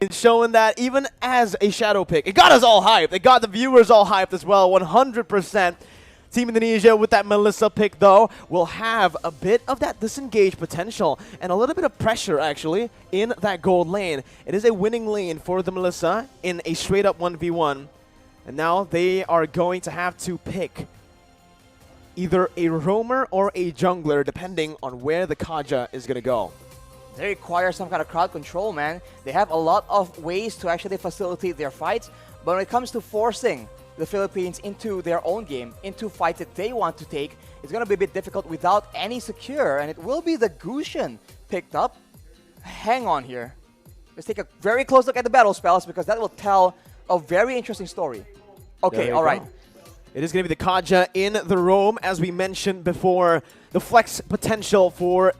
and showing that even as a shadow pick, it got us all hyped. It got the viewers all hyped as well, 100%. Team Indonesia with that Melissa pick, though, will have a bit of that disengage potential and a little bit of pressure, actually, in that gold lane. It is a winning lane for the Melissa in a straight-up 1v1. And now they are going to have to pick either a roamer or a jungler, depending on where the Kaja is going to go. They require some kind of crowd control, man. They have a lot of ways to actually facilitate their fights, but when it comes to forcing the Philippines into their own game, into fights that they want to take, it's going to be a bit difficult without any secure, and it will be the Gusion picked up. Hang on here. Let's take a very close look at the battle spells, because that will tell a very interesting story. Okay, all right. It is going to be the Kaja in the roam, as we mentioned before. The flex potential for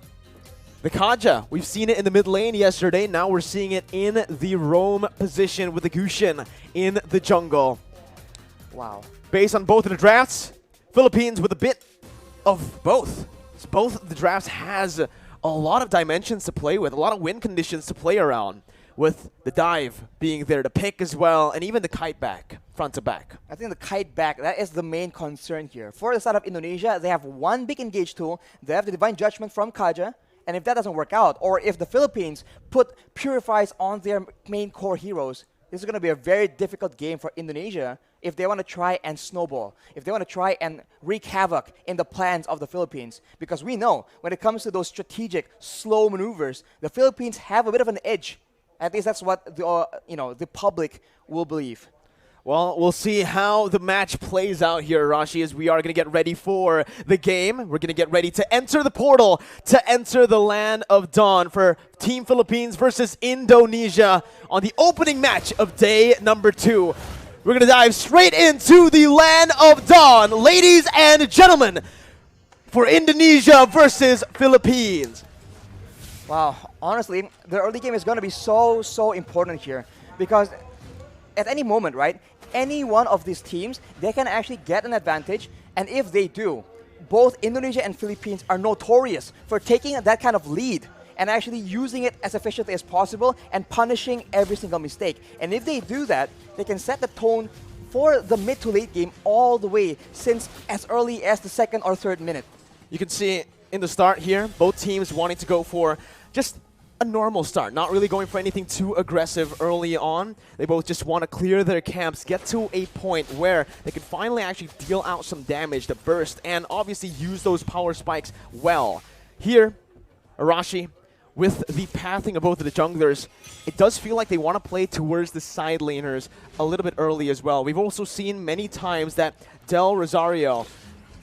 the Kaja. We've seen it in the mid lane yesterday. Now we're seeing it in the roam position with the Gusion in the jungle. Wow. Based on both of the drafts, Philippines with a bit of both. So both of the drafts has a lot of dimensions to play with, a lot of win conditions to play around, with the dive being there to pick as well, and even the kite back, front to back. I think the kite back, that is the main concern here. For the side of Indonesia, they have one big engage tool. They have the Divine Judgment from Kaja, and if that doesn't work out, or if the Philippines put Purifies on their main core heroes, this is going to be a very difficult game for Indonesia if they want to try and snowball, if they want to try and wreak havoc in the plans of the Philippines. Because we know when it comes to those strategic, slow maneuvers, the Philippines have a bit of an edge. At least that's what the public will believe. Well, we'll see how the match plays out here, Rashi, as we are going to get ready for the game. We're going to get ready to enter the portal, to enter the Land of Dawn for Team Philippines versus Indonesia on the opening match of day number 2. We're going to dive straight into the Land of Dawn, ladies and gentlemen, for Indonesia versus Philippines. Wow, honestly, the early game is going to be so important here, because at any moment, right, any one of these teams, they can actually get an advantage, and if they do, both Indonesia and Philippines are notorious for taking that kind of lead and actually using it as efficiently as possible and punishing every single mistake. And if they do that, they can set the tone for the mid to late game all the way since as early as the 2nd or 3rd minute. You can see in the start here, both teams wanting to go for just a normal start, not really going for anything too aggressive early on. They both just want to clear their camps, get to a point where they can finally actually deal out some damage to burst and obviously use those power spikes well. Here, Arashi, with the pathing of both of the junglers, it does feel like they want to play towards the side laners a little bit early as well. We've also seen many times that Del Rosario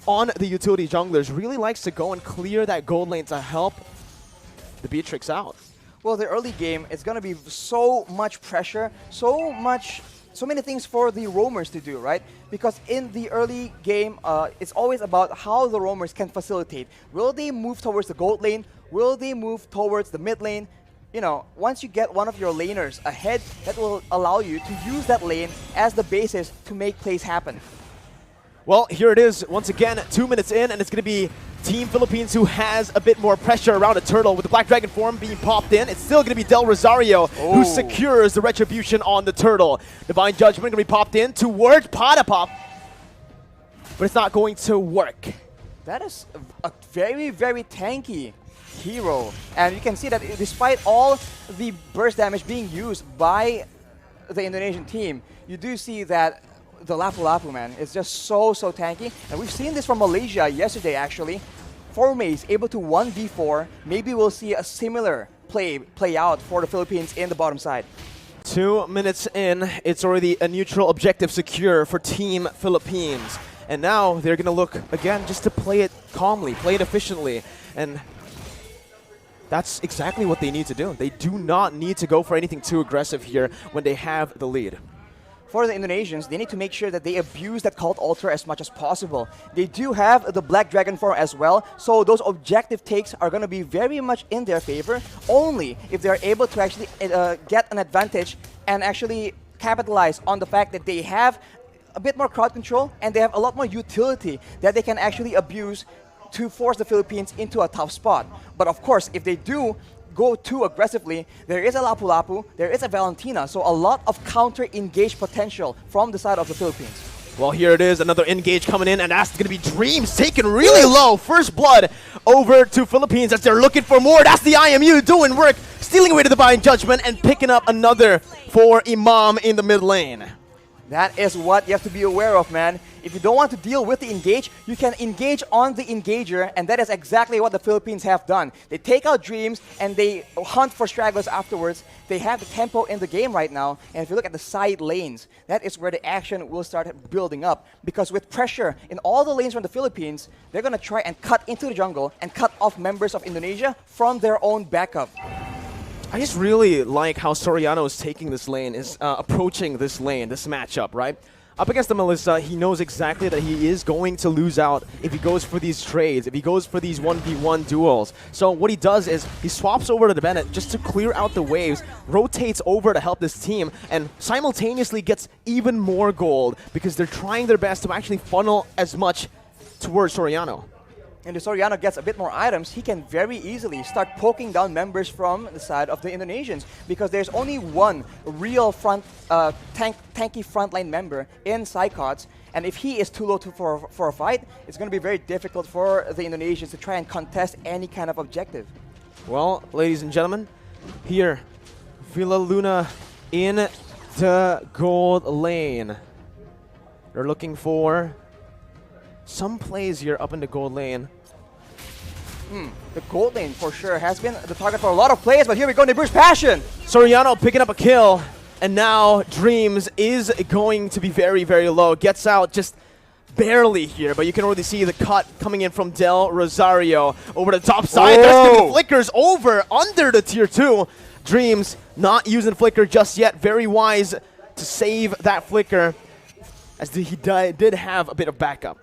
on the utility junglers really likes to go and clear that gold lane to help the Beatrix out. Well, the early game is going to be so much pressure, so many things for the roamers to do, right? Because in the early game, it's always about how the roamers can facilitate. Will they move towards the gold lane? Will they move towards the mid lane? You know, once you get one of your laners ahead, that will allow you to use that lane as the basis to make plays happen. Well, here it is once again, 2 minutes in, and it's going to be Team Philippines who has a bit more pressure around a turtle with the Black Dragon form being popped in. It's still going to be Del Rosario who secures the retribution on the turtle. Divine Judgment going to be popped in towards Patapop, but it's not going to work. That is a very tanky hero, and you can see that despite all the burst damage being used by the Indonesian team, you do see that the Lapu-Lapu, man, is just so tanky. And we've seen this from Malaysia yesterday, actually. Formace able to 1v4. Maybe we'll see a similar play out for the Philippines in the bottom side. 2 minutes in, it's already a neutral objective secure for Team Philippines. And now they're going to look, again, just to play it calmly, play it efficiently. And that's exactly what they need to do. They do not need to go for anything too aggressive here when they have the lead. For the Indonesians, they need to make sure that they abuse that Cult Altar as much as possible. They do have the Black Dragon form as well, so those objective takes are going to be very much in their favor, only if they are able to actually get an advantage and actually capitalize on the fact that they have a bit more crowd control and they have a lot more utility that they can actually abuse to force the Philippines into a tough spot. But of course, if they do go too aggressively, there is a Lapu-Lapu, there is a Valentina, so a lot of counter-engage potential from the side of the Philippines. Well, here it is, another engage coming in, and that's going to be Dreams taken really low. First blood over to Philippines as they're looking for more. That's the IMU doing work, stealing away to Divine Judgment and picking up another for Imam in the mid lane. That is what you have to be aware of, man. If you don't want to deal with the engage, you can engage on the engager, and that is exactly what the Philippines have done. They take out Dreams, and they hunt for stragglers afterwards. They have the tempo in the game right now, and if you look at the side lanes, that is where the action will start building up. Because with pressure in all the lanes from the Philippines, they're going to try and cut into the jungle and cut off members of Indonesia from their own backup. I just really like how Soriano is taking this lane, is approaching this lane, this matchup, right? Up against the Melissa, he knows exactly that he is going to lose out if he goes for these trades, if he goes for these 1v1 duels. So what he does is he swaps over to the Bennett just to clear out the waves, rotates over to help this team, and simultaneously gets even more gold because they're trying their best to actually funnel as much towards Soriano. And if Soriano gets a bit more items, he can very easily start poking down members from the side of the Indonesians, because there's only one real tanky frontline member in Psychots, and if he is too low for a fight, it's going to be very difficult for the Indonesians to try and contest any kind of objective. Well, ladies and gentlemen, here, Villa Luna in the gold lane. They're looking for some plays here up in the gold lane. The gold lane for sure has been the target for a lot of plays, but here we go, they burst passion. Soriano picking up a kill, and now Dreams is going to be very, very low. Gets out just barely here, but you can already see the cut coming in from Del Rosario over the top side. Whoa. There's going to be flickers over under the tier 2. Dreams not using flicker just yet. Very wise to save that flicker, as he did have a bit of backup.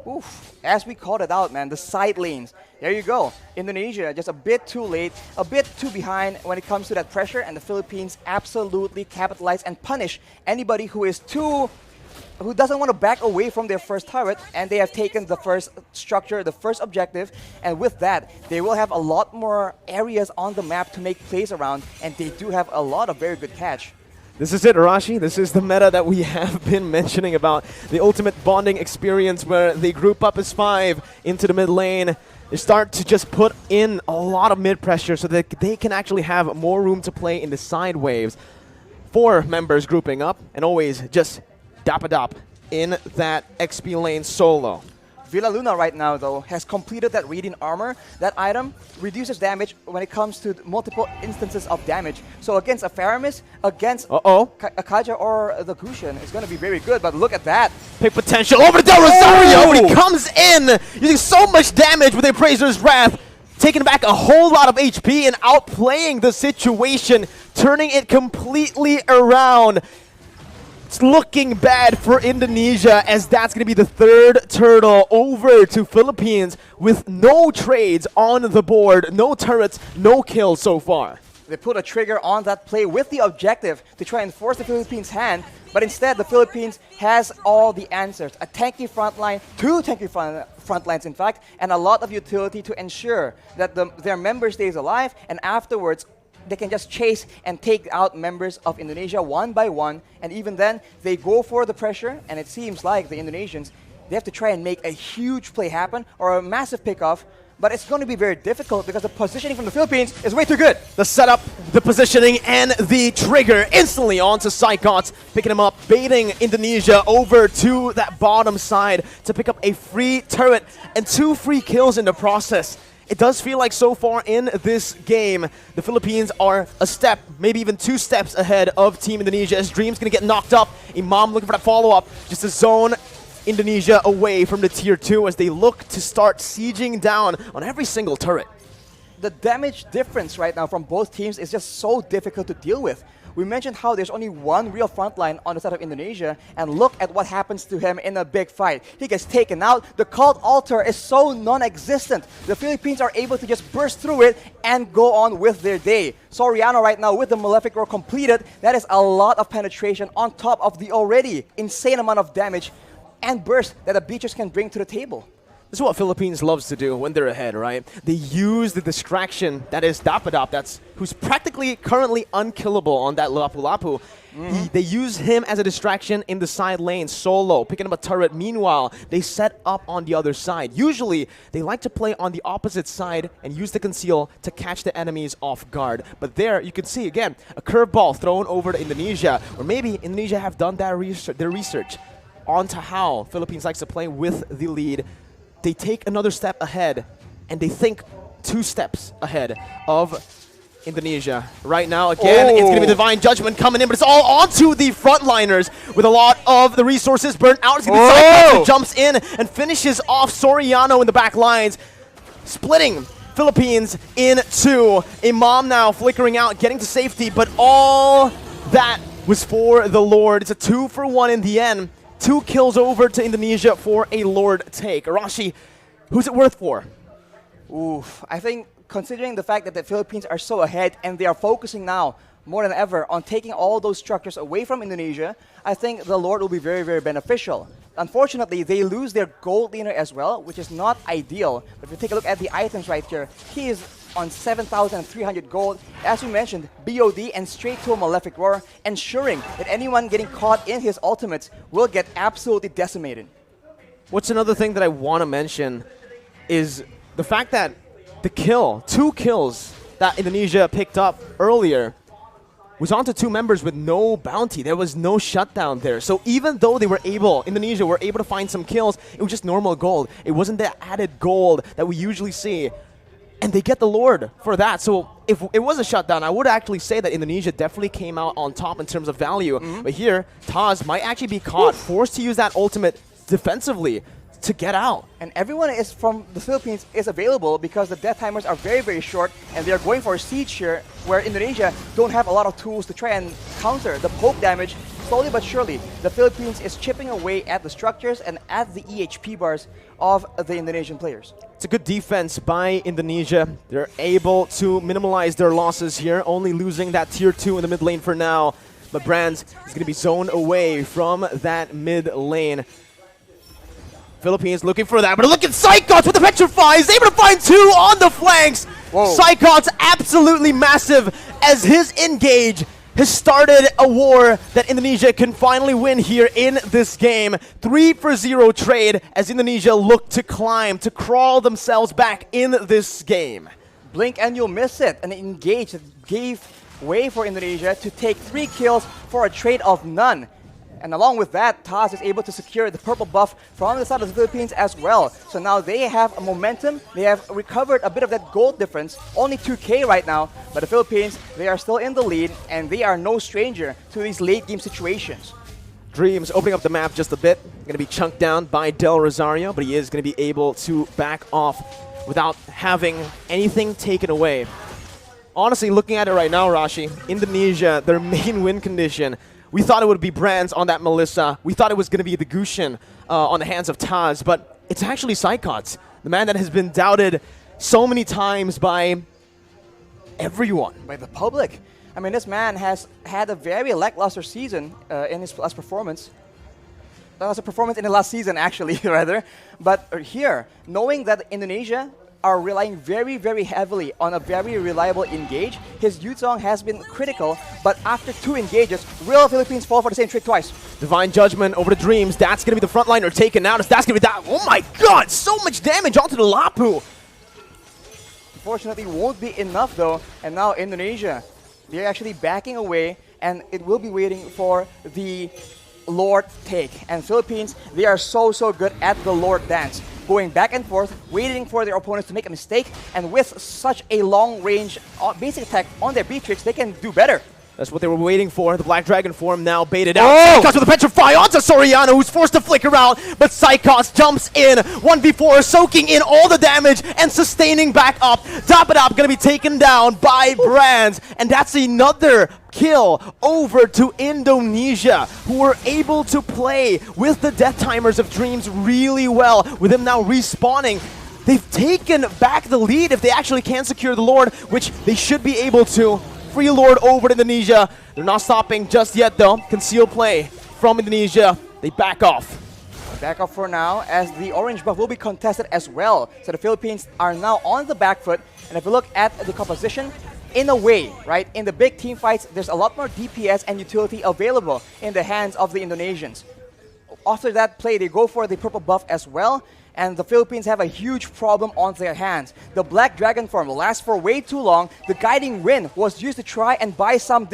Oof. As we called it out, man, the side lanes. There you go. Indonesia just a bit too late, a bit too behind when it comes to that pressure, and the Philippines absolutely capitalize and punish anybody who doesn't want to back away from their first turret, and they have taken the first structure, the first objective, and with that, they will have a lot more areas on the map to make plays around, and they do have a lot of very good catch. This is it, Arashi. This is the meta that we have been mentioning about. The ultimate bonding experience where they group up as 5 into the mid lane. They start to just put in a lot of mid pressure so that they can actually have more room to play in the side waves. 4 members grouping up and always just dap-a-dap in that XP lane solo. Villa Luna right now, though, has completed that Radiant Armor. That item reduces damage when it comes to multiple instances of damage. So against a Faramis, against a Kaja or the Gusion, it's going to be very good. But look at that. Big potential over to Del Rosario, but he comes in using so much damage with Appraiser's Wrath, taking back a whole lot of HP and outplaying the situation, turning it completely around. It's looking bad for Indonesia, as that's going to be the 3rd turtle over to Philippines with no trades on the board, no turrets, no kills so far. They put a trigger on that play with the objective to try and force the Philippines' hand, but instead the Philippines has all the answers. A tanky front line, 2 tanky front lines in fact, and a lot of utility to ensure that their member stays alive, and afterwards they can just chase and take out members of Indonesia one by one, and even then, they go for the pressure, and it seems like the Indonesians, they have to try and make a huge play happen, or a massive pickoff, but it's going to be very difficult because the positioning from the Philippines is way too good. The setup, the positioning, and the trigger instantly onto Psychots, picking him up, baiting Indonesia over to that bottom side to pick up a free turret and 2 free kills in the process. It does feel like so far in this game, the Philippines are a step, maybe even 2 steps ahead of Team Indonesia, as Dream's going to get knocked up. Imam looking for that follow-up, just to zone Indonesia away from the tier 2 as they look to start sieging down on every single turret. The damage difference right now from both teams is just so difficult to deal with. We mentioned how there's only one real frontline on the side of Indonesia, and look at what happens to him in a big fight. He gets taken out. The cult altar is so non-existent. The Philippines are able to just burst through it and go on with their day. Soriano right now with the Malefic Roar completed. That is a lot of penetration on top of the already insane amount of damage and burst that the Beaches can bring to the table. This is what Philippines loves to do when they're ahead, right? They use the distraction that is Dapadap, who's practically currently unkillable on that Lapu-Lapu. They use him as a distraction in the side lane, solo, picking up a turret. Meanwhile, they set up on the other side. Usually, they like to play on the opposite side and use the conceal to catch the enemies off guard. But there, you can see, again, a curveball thrown over to Indonesia, or maybe Indonesia have done their research onto how Philippines likes to play with the lead. They take another step ahead, and they think 2 steps ahead of Indonesia. Right now, again, it's going to be Divine Judgment coming in, but it's all onto the frontliners with a lot of the resources burnt out. It's going to be Cyclops who jumps in and finishes off Soriano in the back lines, splitting Philippines in 2. Imam now flickering out, getting to safety, but all that was for the Lord. It's a 2-for-1 in the end. 2 kills over to Indonesia for a Lord take. Arashi, who's it worth for? Oof, I think considering the fact that the Philippines are so ahead and they are focusing now more than ever on taking all those structures away from Indonesia, I think the Lord will be very, very beneficial. Unfortunately, they lose their gold leaner as well, which is not ideal. But if you take a look at the items right here, he is on 7,300 gold. As we mentioned, BOD and straight to a Malefic Roar, ensuring that anyone getting caught in his ultimates will get absolutely decimated. What's another thing that I want to mention is the fact that the 2 kills that Indonesia picked up earlier was onto 2 members with no bounty. There was no shutdown there. So even though Indonesia were able to find some kills, it was just normal gold. It wasn't the added gold that we usually see. And they get the Lord for that. So if it was a shutdown, I would actually say that Indonesia definitely came out on top in terms of value. But here, Taz might actually be caught, forced to use that ultimate defensively to get out. And everyone is from the Philippines is available because the death timers are very, very short, and they are going for a siege here where Indonesia don't have a lot of tools to try and counter the poke damage. Slowly but surely, the Philippines is chipping away at the structures and at the EHP bars of the Indonesian players. It's a good defense by Indonesia. They're able to minimize their losses here, only losing that tier 2 in the mid lane for now. But Brands is going to be zoned away from that mid lane. Philippines looking for that, but look at Psychots with the Petrify. He's able to find 2 on the flanks. Psychots absolutely massive as his engage has started a war that Indonesia can finally win here in this game. 3-for-0 trade as Indonesia look to climb, to crawl themselves back in this game. Blink and you'll miss it. An engage that gave way for Indonesia to take 3 kills for a trade of none. And along with that, Taz is able to secure the purple buff from the side of the Philippines as well. So now they have a momentum. They have recovered a bit of that gold difference. Only 2K right now. But the Philippines, they are still in the lead, and they are no stranger to these late game situations. Dreams opening up the map just a bit. Going to be chunked down by Del Rosario, but he is going to be able to back off without having anything taken away. Honestly, looking at it right now, Rashi, Indonesia, their main win condition, we thought it would be Brands on that Melissa. We thought it was going to be the Gushin on the hands of Taz, but it's actually Psychots, the man that has been doubted so many times by everyone. By the public. I mean, this man has had a very lackluster season in his last performance. That was a performance in the last season, actually, rather. But here, knowing that Indonesia are relying very, very heavily on a very reliable engage. His Yuzong has been critical, but after 2 engages, will Philippines fall for the same trick twice? Divine Judgment over to Dreams. That's going to be the frontliner taken out. That's going to be that. Oh my god, so much damage onto the Lapu. Unfortunately, won't be enough though. And now Indonesia, they're actually backing away, and it will be waiting for the Lord take. And Philippines, they are so good at the Lord dance. Going back and forth, waiting for their opponents to make a mistake, and with such a long-range basic attack on their B-Tricks, they can do better. That's what they were waiting for. The Black Dragon form now baited out. Psychots with a Petrify onto Soriano, who's forced to flicker out, but Psychots jumps in. 1v4, soaking in all the damage and sustaining back up. Dapadap gonna be taken down by Brands, and that's another kill over to Indonesia, who were able to play with the death timers of Dreams really well. With him now respawning, they've taken back the lead if they actually can secure the Lord, which they should be able to. Free Lord over to Indonesia. They're not stopping just yet though. Conceal play from Indonesia. They back off. Back up for now, as the orange buff will be contested as well. So the Philippines are now on the back foot. And if you look at the composition, in a way, right, in the big team fights, there's a lot more DPS and utility available in the hands of the Indonesians. After that play, they go for the purple buff as well. And the Philippines have a huge problem on their hands. The Black Dragon form lasts for way too long. The Guiding Wind was used to try and buy some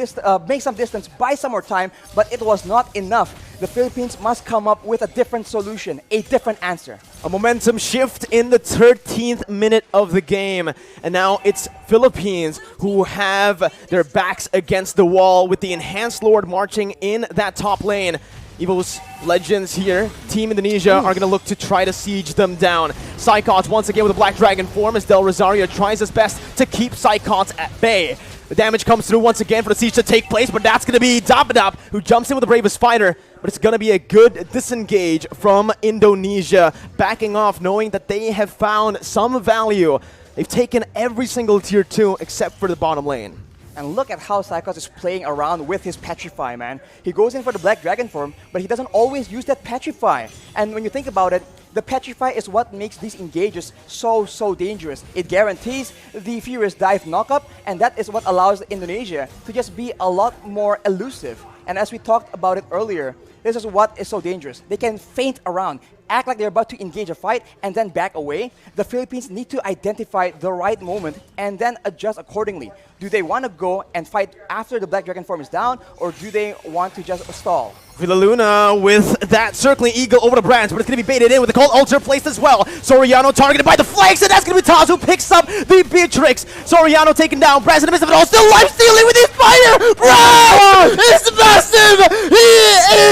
make some distance, buy some more time, but it was not enough. The Philippines must come up with a different solution, a different answer. A momentum shift in the 13th minute of the game. And now it's Philippines who have their backs against the wall with the Enhanced Lord marching in that top lane. EVOS legends here, Team Indonesia, are going to look to try to siege them down. Psychots once again with a Black Dragon form as Del Rosario tries his best to keep Psychots at bay. The damage comes through once again for the siege to take place, but that's going to be Dapadap who jumps in with the bravest fighter. But it's going to be a good disengage from Indonesia, backing off knowing that they have found some value. They've taken every single tier 2 except for the bottom lane. And look at how Psychos is playing around with his Petrify, man. He goes in for the Black Dragon form, but he doesn't always use that Petrify. And when you think about it, the Petrify is what makes these engages so dangerous. It guarantees the Furious Dive knockup, and that is what allows Indonesia to just be a lot more elusive. And as we talked about it earlier, this is what is so dangerous. They can feint around, act like they're about to engage a fight, and then back away. The Philippines need to identify the right moment and then adjust accordingly. Do they want to go and fight after the Black Dragon form is down, or do they want to just stall? Villaluna with that circling eagle over the branch, but it's going to be baited in with the cold ultra placed as well. Soriano targeted by the flanks, and that's going to be Taz who picks up the Beatrix. Soriano taken down, Braz in the midst of it all, still life stealing with his fire! Braz is massive! He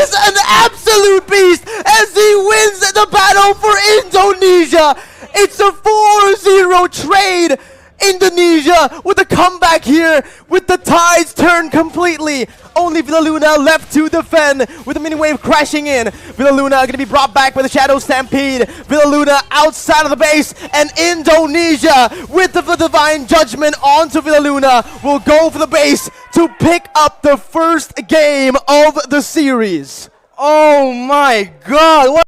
is an absolute beast as he wins the battle for Indonesia! It's a 4-0 trade! Indonesia with a comeback here with the tides turned completely. Only Villaluna left to defend with the mini wave crashing in. Villaluna going to be brought back by the Shadow Stampede. Villaluna outside of the base, and Indonesia with the Divine Judgment onto Villaluna will go for the base to pick up the first game of the series. Oh my god! What